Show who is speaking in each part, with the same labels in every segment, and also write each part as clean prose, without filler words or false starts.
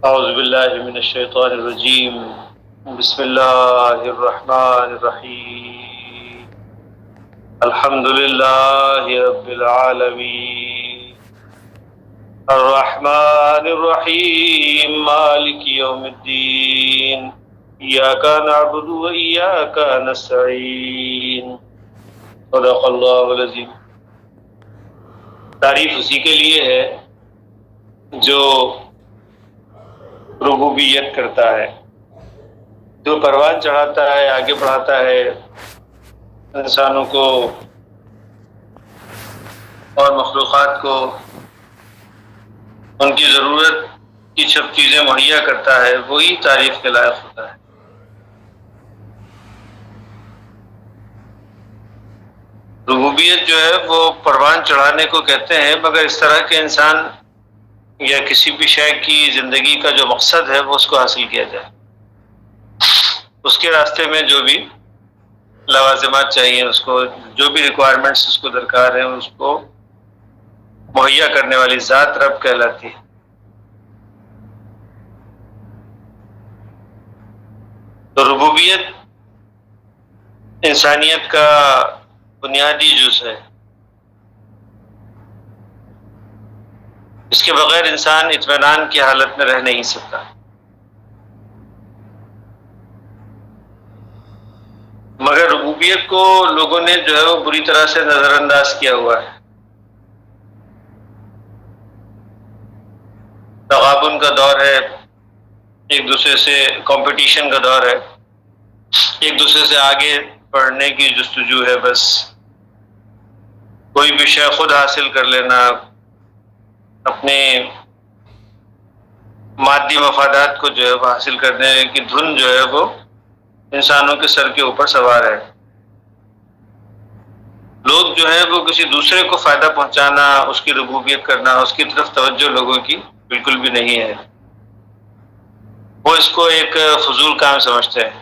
Speaker 1: اعوذ باللہ من الشیطان الرجیم، بسم اللہ الرحمن الرحیم، الحمد للہ رب العالمین، الرحمن الرحیم، مالک یوم الدین، ایاک نعبد و ایاک نستعین، صدق اللہ العظیم۔ تعریف اسی کے لیے ہے جو ربوبیت کرتا ہے، جو پروان چڑھاتا ہے، آگے بڑھاتا ہے انسانوں کو اور مخلوقات کو، ان کی ضرورت کی سب چیزیں مہیا کرتا ہے، وہی تعریف کے لائق ہوتا ہے۔ ربوبیت جو ہے وہ پروان چڑھانے کو کہتے ہیں، مگر اس طرح کے انسان یا کسی بھی شے کی زندگی کا جو مقصد ہے وہ اس کو حاصل کیا جائے، اس کے راستے میں جو بھی لوازمات چاہیے، اس کو جو بھی ریکوائرمنٹس اس کو درکار ہیں، اس کو مہیا کرنے والی ذات رب کہلاتی ہے۔ تو ربوبیت انسانیت کا بنیادی جز ہے، اس کے بغیر انسان اطمینان کی حالت میں رہ نہیں سکتا۔ مگر ربوبیت کو لوگوں نے جو ہے وہ بری طرح سے نظر انداز کیا ہوا ہے۔ تغابن کا دور ہے، ایک دوسرے سے کمپٹیشن کا دور ہے، ایک دوسرے سے آگے بڑھنے کی جستجو ہے، بس کوئی بھی شے خود حاصل کر لینا، اپنے مادی مفادات کو جو ہے وہ حاصل کرنے کی دھن جو ہے وہ انسانوں کے سر کے اوپر سوار ہے۔ لوگ جو ہے وہ کسی دوسرے کو فائدہ پہنچانا، اس کی ربوبیت کرنا، اس کی طرف توجہ لوگوں کی بالکل بھی نہیں ہے، وہ اس کو ایک فضول کام سمجھتے ہیں۔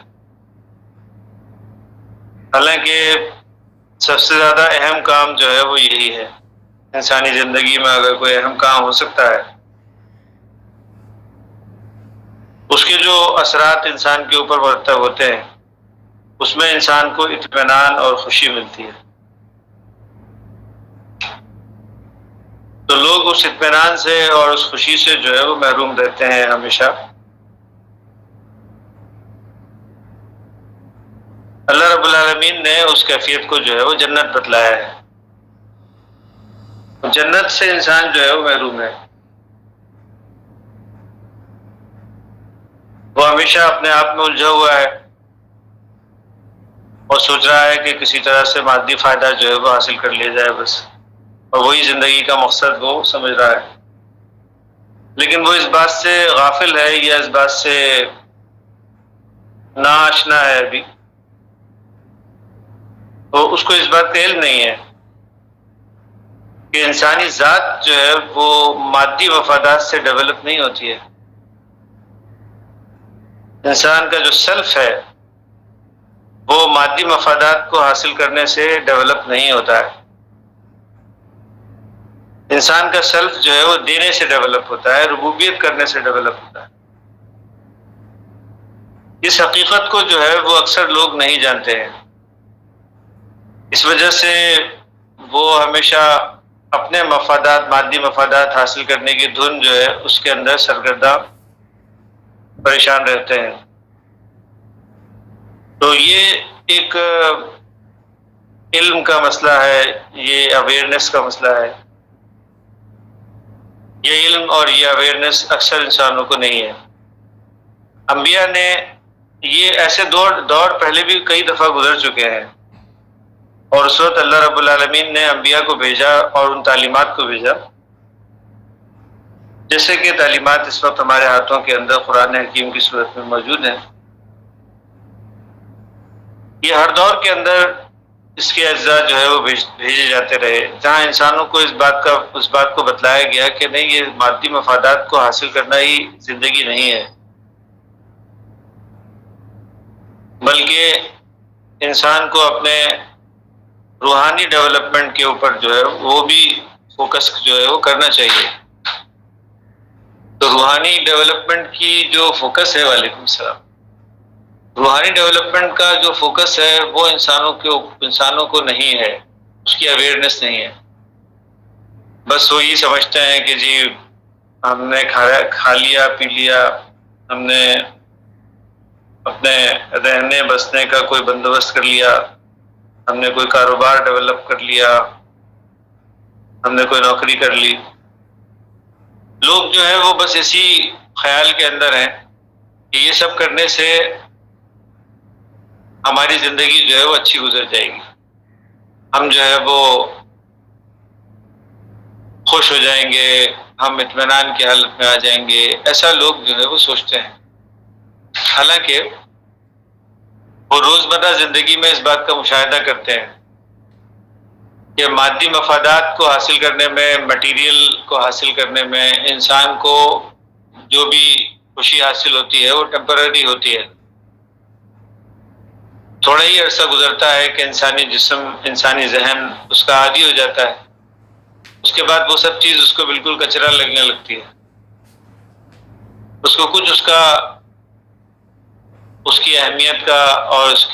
Speaker 1: حالانکہ سب سے زیادہ اہم کام جو ہے وہ یہی ہے، انسانی زندگی میں اگر کوئی اہم کام ہو سکتا ہے، اس کے جو اثرات انسان کے اوپر مرتب ہوتے ہیں، اس میں انسان کو اطمینان اور خوشی ملتی ہے۔ تو لوگ اس اطمینان سے اور اس خوشی سے جو ہے وہ محروم رہتے ہیں ہمیشہ۔ اللہ رب العالمین نے اس کیفیت کو جو ہے وہ جنت بتلایا ہے، جنت سے انسان جو ہے وہ محروم ہے۔ وہ ہمیشہ اپنے آپ میں الجھا ہوا ہے اور سوچ رہا ہے کہ کسی طرح سے مادی فائدہ جو ہے وہ حاصل کر لیا جائے بس، اور وہی زندگی کا مقصد وہ سمجھ رہا ہے۔ لیکن وہ اس بات سے غافل ہے یا اس بات سے ناآشنا ہے، ابھی تو اس کو اس بات کا علم نہیں ہے کہ انسانی ذات جو ہے وہ مادی مفادات سے ڈیولپ نہیں ہوتی ہے۔ انسان کا جو سیلف ہے وہ مادی مفادات کو حاصل کرنے سے ڈیولپ نہیں ہوتا ہے۔ انسان کا سیلف جو ہے وہ دینے سے ڈیولپ ہوتا ہے، ربوبیت کرنے سے ڈیولپ ہوتا ہے۔ اس حقیقت کو جو ہے وہ اکثر لوگ نہیں جانتے ہیں، اس وجہ سے وہ ہمیشہ اپنے مفادات، مادی مفادات حاصل کرنے کی دھن جو ہے اس کے اندر سرگردہ پریشان رہتے ہیں۔ تو یہ ایک علم کا مسئلہ ہے، یہ اویئرنیس کا مسئلہ ہے۔ یہ علم اور یہ اویئرنیس اکثر انسانوں کو نہیں ہے۔ انبیاء نے یہ ایسے دور پہلے بھی کئی دفعہ گزر چکے ہیں، اور اس وقت اللہ رب العالمین نے انبیاء کو بھیجا اور ان تعلیمات کو بھیجا، جیسے کہ تعلیمات اس وقت ہمارے ہاتھوں کے اندر قرآن حکیم کی صورت میں موجود ہیں۔ یہ ہر دور کے اندر اس کے اجزاء جو ہے وہ بھیجے جاتے رہے، جہاں انسانوں کو اس بات کو بتلایا گیا کہ نہیں، یہ مادی مفادات کو حاصل کرنا ہی زندگی نہیں ہے، بلکہ انسان کو اپنے روحانی ڈیولپمنٹ کے اوپر جو ہے وہ بھی فوکس جو ہے وہ کرنا چاہیے۔ تو روحانی ڈیولپمنٹ کی جو فوکس ہے، وعلیکم السلام، روحانی ڈیولپمنٹ کا جو فوکس ہے وہ انسانوں کو نہیں ہے، اس کی اویئرنیس نہیں ہے. بس وہ یہ سمجھتے ہیں کہ جی ہم نے کھا لیا پی لیا، ہم نے اپنے رہنے بسنے کا کوئی بندوبست کر لیا، ہم نے کوئی کاروبار ڈیولپ کر لیا، ہم نے کوئی نوکری کر لی. لوگ جو ہے وہ بس اسی خیال کے اندر ہیں کہ یہ سب کرنے سے ہماری زندگی جو ہے وہ اچھی گزر جائے گی، ہم جو ہے وہ خوش ہو جائیں گے، ہم اطمینان کی حالت میں آ جائیں گے. ایسا لوگ جو ہے وہ سوچتے ہیں. حالانکہ وہ روزمرہ زندگی میں اس بات کا مشاہدہ کرتے ہیں کہ مادی مفادات کو حاصل کرنے میں، مٹیریل کو حاصل کرنے میں انسان کو جو بھی خوشی حاصل ہوتی ہے وہ ٹیمپرری ہوتی ہے. تھوڑا ہی عرصہ گزرتا ہے کہ انسانی جسم، انسانی ذہن اس کا عادی ہو جاتا ہے. اس کے بعد وہ سب چیز اس کو بالکل کچرا لگنے لگتی ہے. اس کو کچھ اس کی اہمیت کا اور اس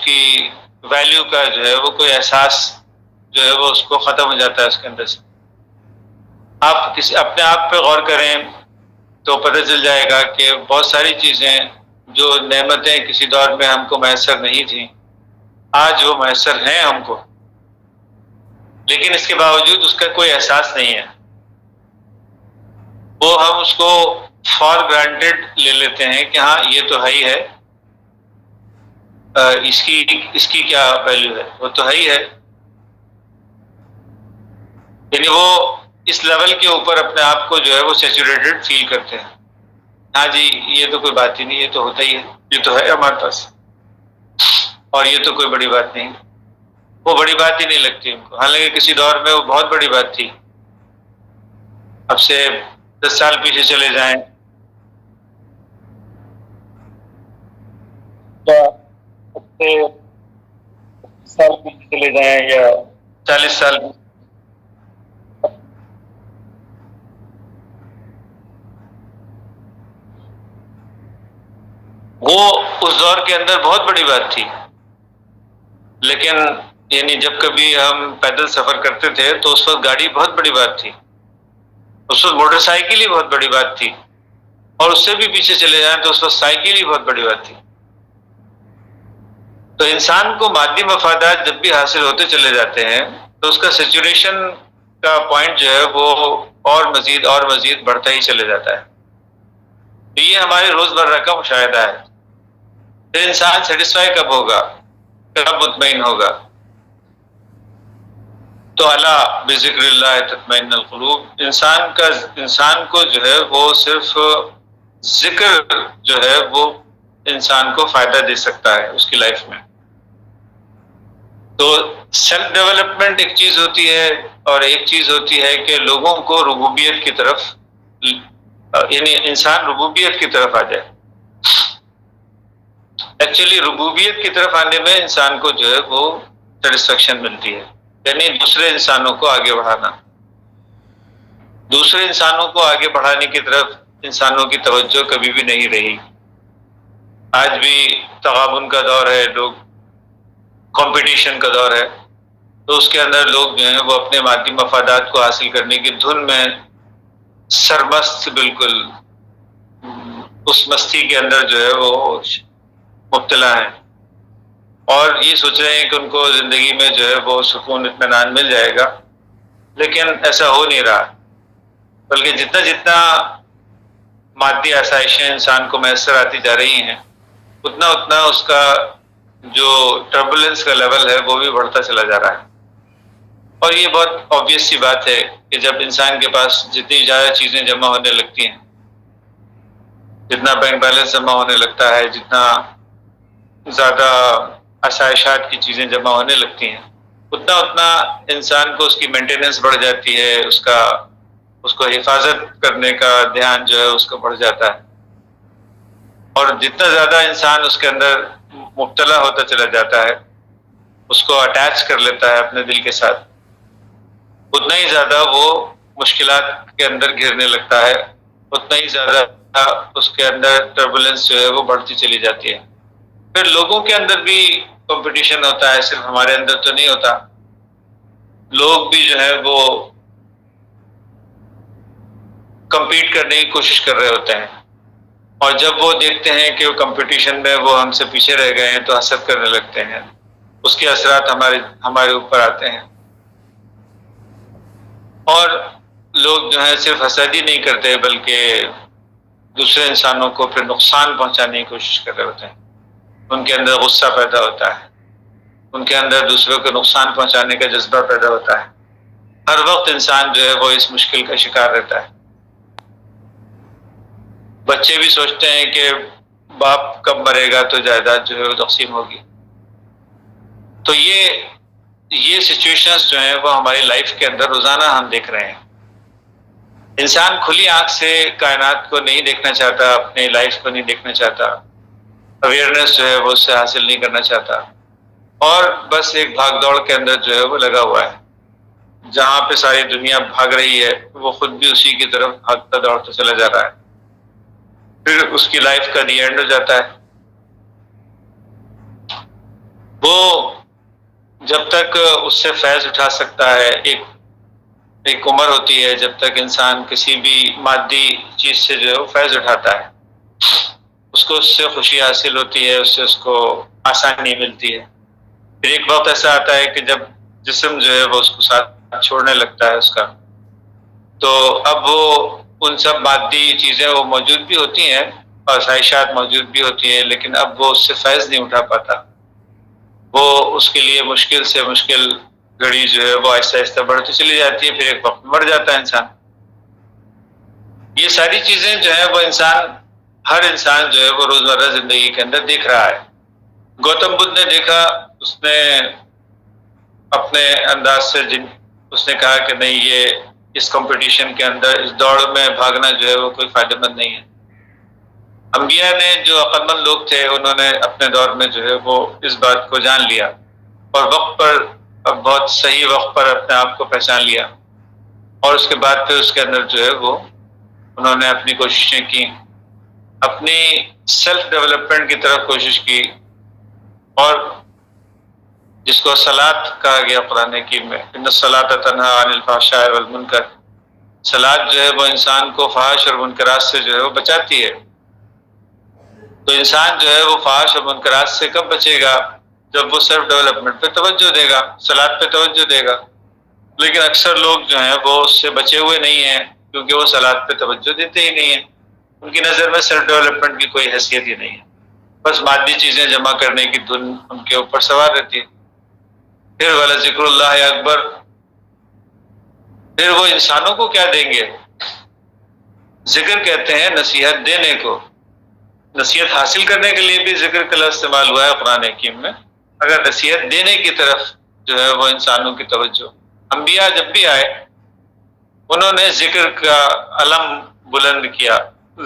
Speaker 1: کی ویلیو کا جو ہے وہ کوئی احساس جو ہے وہ اس کو ختم ہو جاتا ہے اس کے اندر سے. آپ اپنے آپ پہ غور کریں تو پتہ چل جائے گا کہ بہت ساری چیزیں جو نعمتیں کسی دور میں ہم کو میسر نہیں تھیں، آج وہ میسر ہیں ہم کو، لیکن اس کے باوجود اس کا کوئی احساس نہیں ہے. وہ ہم اس کو فار گرانٹیڈ لے لیتے ہیں کہ ہاں یہ تو ہے ہی ہے، اس کی کیا ویلیو ہے، وہ تو ہے ہی ہے. یعنی وہ اس لیول کے اوپر اپنے آپ کو جو ہے وہ سیچوریٹڈ فیل کرتے ہیں. ہاں جی یہ تو کوئی بات ہی نہیں، یہ تو ہوتا ہی ہے، یہ تو ہے ہمارے پاس، اور یہ تو کوئی بڑی بات نہیں. وہ بڑی بات ہی نہیں لگتی ان کو، حالانکہ کسی دور میں وہ بہت بڑی بات تھی. اب سے 10 سال پیچھے چلے جائیں یا 10 سال پیچھے چلے جائیں یا 40 سال، وہ اس دور کے اندر بہت بڑی بات تھی. لیکن یعنی جب کبھی ہم پیدل سفر کرتے تھے تو اس وقت گاڑی بہت بڑی بات تھی، اس وقت موٹر سائیکل ہی بہت بڑی بات تھی، اور اس سے بھی پیچھے چلے جائیں تو اس وقت سائیکل ہی بہت بڑی بات تھی. تو انسان کو مادی مفادات جب بھی حاصل ہوتے چلے جاتے ہیں تو اس کا سچوریشن کا پوائنٹ جو ہے وہ اور مزید بڑھتا ہی چلے جاتا ہے. تو یہ ہمارے روزمرہ کا مشاہدہ ہے. پھر انسان سیٹسفائی کب ہوگا، کب مطمئن ہوگا؟ تو الا بذکر اللہ تطمئن القلوب. انسان کو جو ہے وہ صرف ذکر جو ہے وہ انسان کو فائدہ دے سکتا ہے اس کی لائف میں. تو سیلف ڈیولپمنٹ ایک چیز ہوتی ہے، اور ایک چیز ہوتی ہے کہ لوگوں کو ربوبیت کی طرف، یعنی انسان ربوبیت کی طرف آ جائے. ایکچولی ربوبیت کی طرف آنے میں انسان کو جو ہے وہ سیٹسفیکشن ملتی ہے، یعنی دوسرے انسانوں کو آگے بڑھانا. دوسرے انسانوں کو آگے بڑھانے کی طرف انسانوں کی توجہ کبھی بھی نہیں رہی. آج بھی تغابن کا دور ہے، لوگ کمپٹیشن کا دور ہے، تو اس کے اندر لوگ جو ہیں وہ اپنے مادی مفادات کو حاصل کرنے کی دھن میں سرمست، بالکل اس مستی کے اندر جو ہے وہ مبتلا ہیں، اور یہ سوچ رہے ہیں کہ ان کو زندگی میں جو ہے وہ سکون اطمینان مل جائے گا. لیکن ایسا ہو نہیں رہا، بلکہ جتنا جتنا مادی آسائشیں انسان کو میسر آتی جا رہی ہیں، اتنا اتنا اس کا جو ٹربولنس کا لیول ہے وہ بھی بڑھتا چلا جا رہا ہے. اور یہ بہت آبویس سی بات ہے کہ جب انسان کے پاس جتنی زیادہ چیزیں جمع ہونے لگتی ہیں، جتنا بینک بیلنس جمع ہونے لگتا ہے، جتنا زیادہ آسائشات کی چیزیں جمع ہونے لگتی ہیں، اتنا اتنا انسان کو اس کی مینٹیننس بڑھ جاتی ہے، اس کو حفاظت کرنے کا دھیان جو ہے اس کو بڑھ جاتا ہے. اور جتنا زیادہ انسان اس کے اندر مبتلا ہوتا چلا جاتا ہے، اس کو اٹیچ کر لیتا ہے اپنے دل کے ساتھ، اتنا ہی زیادہ وہ مشکلات کے اندر گھرنے لگتا ہے اتنا ہی زیادہ اس کے اندر ٹربولنس جو ہے وہ بڑھتی چلی جاتی ہے. پھر لوگوں کے اندر بھی کمپٹیشن ہوتا ہے، صرف ہمارے اندر تو نہیں ہوتا. لوگ بھی جو ہے وہ کمپیٹ کرنے کی کوشش کر رہے ہوتے ہیں، اور جب وہ دیکھتے ہیں کہ وہ کمپٹیشن میں وہ ہم سے پیچھے رہ گئے ہیں تو حسد کرنے لگتے ہیں. اس کے اثرات ہمارے اوپر آتے ہیں. اور لوگ جو ہے صرف حسد ہی نہیں کرتے بلکہ دوسرے انسانوں کو پھر نقصان پہنچانے کی کوشش کر رہے ہوتے ہیں. ان کے اندر غصہ پیدا ہوتا ہے، ان کے اندر دوسروں کو نقصان پہنچانے کا جذبہ پیدا ہوتا ہے. ہر وقت انسان جو ہے وہ اس مشکل کا شکار رہتا ہے. بچے بھی سوچتے ہیں کہ باپ کب مرے گا تو جائیداد جو ہے وہ تقسیم ہوگی. تو یہ سچویشنز جو ہیں وہ ہماری لائف کے اندر روزانہ ہم دیکھ رہے ہیں. انسان کھلی آنکھ سے کائنات کو نہیں دیکھنا چاہتا، اپنی لائف کو نہیں دیکھنا چاہتا، اویئرنیس جو ہے وہ اس سے حاصل نہیں کرنا چاہتا، اور بس ایک بھاگ دوڑ کے اندر جو ہے وہ لگا ہوا ہے. جہاں پہ ساری دنیا بھاگ رہی ہے وہ خود بھی اسی کی طرف بھاگتا دوڑتا چلا جا رہا ہے. پھر اس کی لائف کا دی اینڈ ہو جاتا ہے. وہ جب تک اس سے فیض اٹھا سکتا ہے، ایک عمر ہوتی ہے جب تک انسان کسی بھی مادی چیز سے جو ہے وہ فیض اٹھاتا ہے، اس کو اس سے خوشی حاصل ہوتی ہے، اس سے اس کو آسانی ملتی ہے. پھر ایک وقت ایسا آتا ہے کہ جب جسم جو ہے وہ اس کو ساتھ چھوڑنے لگتا ہے اس کا، تو اب وہ ان سب مادی چیزیں وہ موجود بھی ہوتی ہیں، آسائشات موجود بھی ہوتی ہیں، لیکن اب وہ اس سے فیض نہیں اٹھا پاتا. وہ اس کے لیے مشکل سے مشکل گھڑی جو ہے وہ آہستہ آہستہ بڑھتی چلی جاتی ہے. پھر ایک وقت مر جاتا ہے انسان. یہ ساری چیزیں جو ہے وہ ہر انسان جو ہے وہ روزمرہ زندگی کے اندر دیکھ رہا ہے. گوتم بدھ نے دیکھا، اس نے اپنے انداز سے اس نے کہا کہ نہیں، یہ اس کمپٹیشن کے اندر اس دوڑ میں بھاگنا جو ہے وہ کوئی فائدہ مند نہیں ہے. انبیاء نے جو عقل مند لوگ تھے انہوں نے اپنے دور میں جو ہے وہ اس بات کو جان لیا، اور وقت پر بہت صحیح وقت پر اپنے آپ کو پہچان لیا، اور اس کے بعد پھر اس کے اندر جو ہے وہ انہوں نے اپنی کوششیں کی، اپنی سیلف ڈیولپمنٹ کی طرف کوشش کی. اور جس کو صلاۃ کہا گیا قرآن حکیم میں، ان الصلاۃ تنہی عن الفحشاء والمنکر، صلاۃ جو ہے وہ انسان کو فحش اور منکرات سے جو ہے وہ بچاتی ہے. تو انسان جو ہے وہ فحش اور منکرات سے کب بچے گا؟ جب وہ سیلف ڈیولپمنٹ پہ توجہ دے گا، صلاۃ پہ توجہ دے گا. لیکن اکثر لوگ جو ہیں وہ اس سے بچے ہوئے نہیں ہیں، کیونکہ وہ صلاۃ پہ توجہ دیتے ہی نہیں ہیں. ان کی نظر میں سیلف ڈیولپمنٹ کی کوئی حیثیت ہی نہیں ہے، بس مادی چیزیں جمع کرنے کی دھن ان کے اوپر سوار رہتی ہے. پھر ولا ذکر اللہ اکبر، پھر وہ انسانوں کو کیا دیں گے؟ ذکر کہتے ہیں نصیحت دینے کو. نصیحت حاصل کرنے کے لیے بھی ذکر کا لفظ استعمال ہوا ہے قرآن حکیم میں. اگر نصیحت دینے کی طرف جو ہے وہ انسانوں کی توجہ، انبیاء جب بھی آئے انہوں نے ذکر کا علم بلند کیا،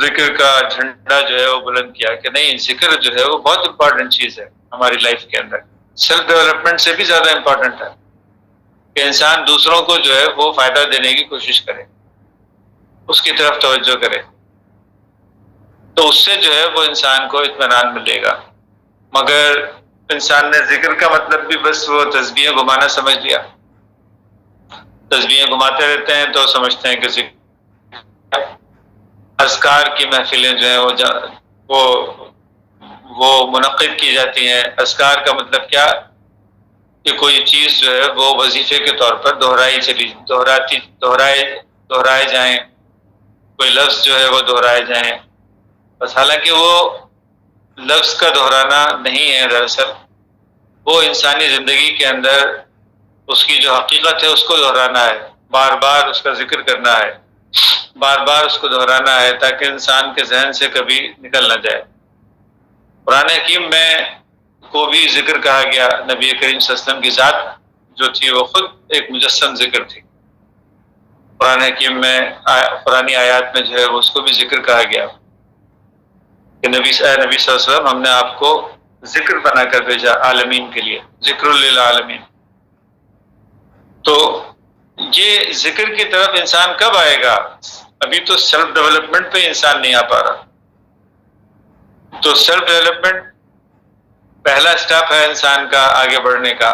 Speaker 1: ذکر کا جھنڈا جو ہے وہ بلند کیا کہ نہیں، ذکر جو ہے وہ بہت امپورٹنٹ چیز ہے ہماری لائف کے اندر. سیلف ڈیولپمنٹ سے بھی زیادہ امپورٹنٹ ہے کہ انسان دوسروں کو جو ہے وہ فائدہ دینے کی کوشش کرے، اس کی طرف توجہ کرے، تو اس سے جو ہے وہ انسان کو اطمینان ملے گا. مگر انسان نے ذکر کا مطلب بھی بس وہ تسبیحیں گھمانا سمجھ لیا. تسبیحیں گھماتے رہتے ہیں تو سمجھتے ہیں کہ ذکر. اذکار کی محفلیں جو ہیں وہ منعقد کی جاتی ہیں. اذکار کا مطلب کیا؟ کہ کوئی چیز جو ہے وہ وظیفے کے طور پر دہرائے جائیں، کوئی لفظ جو ہے وہ دہرائے جائیں. بس حالانکہ وہ لفظ کا دہرانا نہیں ہے، دراصل وہ انسانی زندگی کے اندر اس کی جو حقیقت ہے اس کو دہرانا ہے، بار بار اس کا ذکر کرنا ہے، بار بار اس کو دہرانا ہے تاکہ انسان کے ذہن سے کبھی نکل نہ جائے. قرآن حکیم میں کو بھی ذکر کہا گیا. نبی کریم صلی اللہ علیہ وسلم کی ذات جو تھی وہ خود ایک مجسم ذکر تھی. قرآن حکیم میں قرآنی آیات میں جو ہے اس کو بھی ذکر کہا گیا کہ نبی صلی اللہ علیہ وسلم ہم نے آپ کو ذکر بنا کر بھیجا عالمین کے لیے، ذکر للعالمین. تو یہ ذکر کی طرف انسان کب آئے گا؟ ابھی تو سیلف ڈیولپمنٹ پہ انسان نہیں آ پا رہا. تو سیلف ڈیولپمنٹ پہلا اسٹیپ ہے انسان کا آگے بڑھنے کا،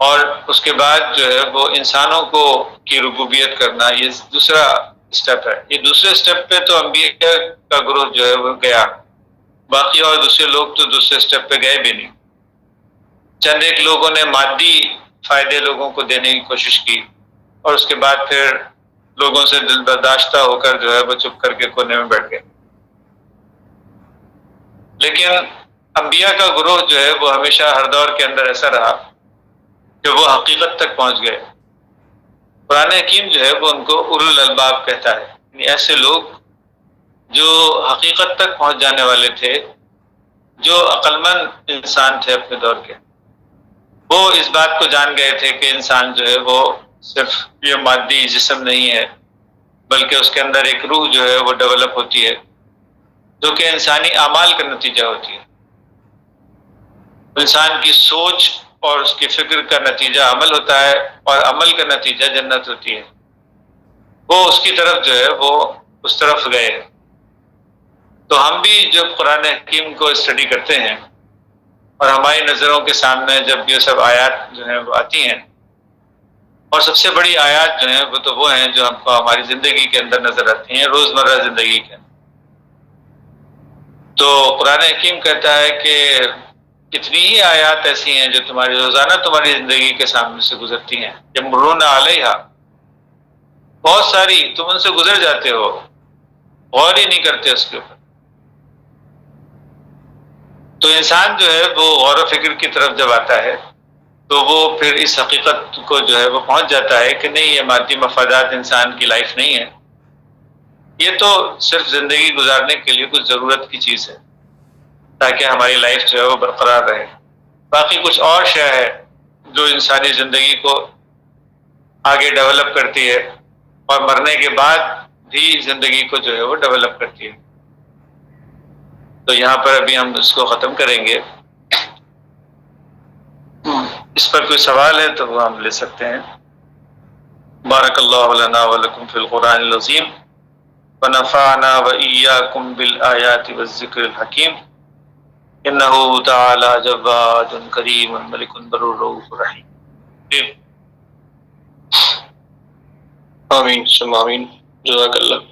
Speaker 1: اور اس کے بعد جو ہے وہ انسانوں کو کی ربوبیت کرنا، یہ دوسرا اسٹیپ ہے. یہ دوسرے اسٹیپ پہ تو انبیاء کا گروہ جو ہے وہ گیا، باقی اور دوسرے لوگ تو دوسرے اسٹیپ پہ گئے بھی نہیں. چند ایک لوگوں نے مادی فائدے لوگوں کو دینے کی کوشش کی، اور اس کے بعد پھر لوگوں سے دل برداشتہ ہو کر جو ہے وہ چپ کر کے کونے میں بیٹھ گئے. لیکن انبیاء کا گروہ جو ہے وہ ہمیشہ ہر دور کے اندر ایسا رہا کہ وہ حقیقت تک پہنچ گئے. قرآن حکیم جو ہے وہ ان کو اولو الالباب کہتا ہے، یعنی ایسے لوگ جو حقیقت تک پہنچ جانے والے تھے، جو عقل مند انسان تھے اپنے دور کے. وہ اس بات کو جان گئے تھے کہ انسان جو ہے وہ صرف یہ مادی جسم نہیں ہے، بلکہ اس کے اندر ایک روح جو ہے وہ ڈیولپ ہوتی ہے، جو کہ انسانی اعمال کا نتیجہ ہوتی ہے. انسان کی سوچ اور اس کی فکر کا نتیجہ عمل ہوتا ہے، اور عمل کا نتیجہ جنت ہوتی ہے. وہ اس کی طرف جو ہے وہ اس طرف گئے. تو ہم بھی جب قرآن حکیم کو اسٹڈی کرتے ہیں اور ہماری نظروں کے سامنے جب یہ سب آیات جو ہیں وہ آتی ہیں، اور سب سے بڑی آیات جو ہیں وہ ہیں جو ہم کو ہماری زندگی کے اندر نظر آتی ہیں، روزمرہ زندگی کے اندر. تو قرآن حکیم کہتا ہے کہ کتنی ہی آیات ایسی ہیں جو تمہاری روزانہ تمہاری زندگی کے سامنے سے گزرتی ہیں. یمرون علیہا، بہت ساری تم ان سے گزر جاتے ہو، غور ہی نہیں کرتے اس کے اوپر. تو انسان جو ہے وہ غور و فکر کی طرف جب آتا ہے تو وہ پھر اس حقیقت کو جو ہے وہ پہنچ جاتا ہے کہ نہیں، یہ مادی مفادات انسان کی لائف نہیں ہے، یہ تو صرف زندگی گزارنے کے لیے کچھ ضرورت کی چیز ہے تاکہ ہماری لائف جو ہے وہ برقرار رہے. باقی کچھ اور شے ہے جو انسانی زندگی کو آگے ڈیولپ کرتی ہے، اور مرنے کے بعد بھی زندگی کو جو ہے وہ ڈیولپ کرتی ہے. تو یہاں پر ابھی ہم اس کو ختم کریں گے. اس پر کوئی سوال ہے تو وہ ہم لے سکتے ہیں. بارک اللہ لنا ولکم فی القرآن العظیم ونفعنا وإیاکم بالآیات والذکر الحکیم انہ تعالی جواد کریم ملک بر رؤوف رحیم. آمین ثم آمین. جزاک اللہ.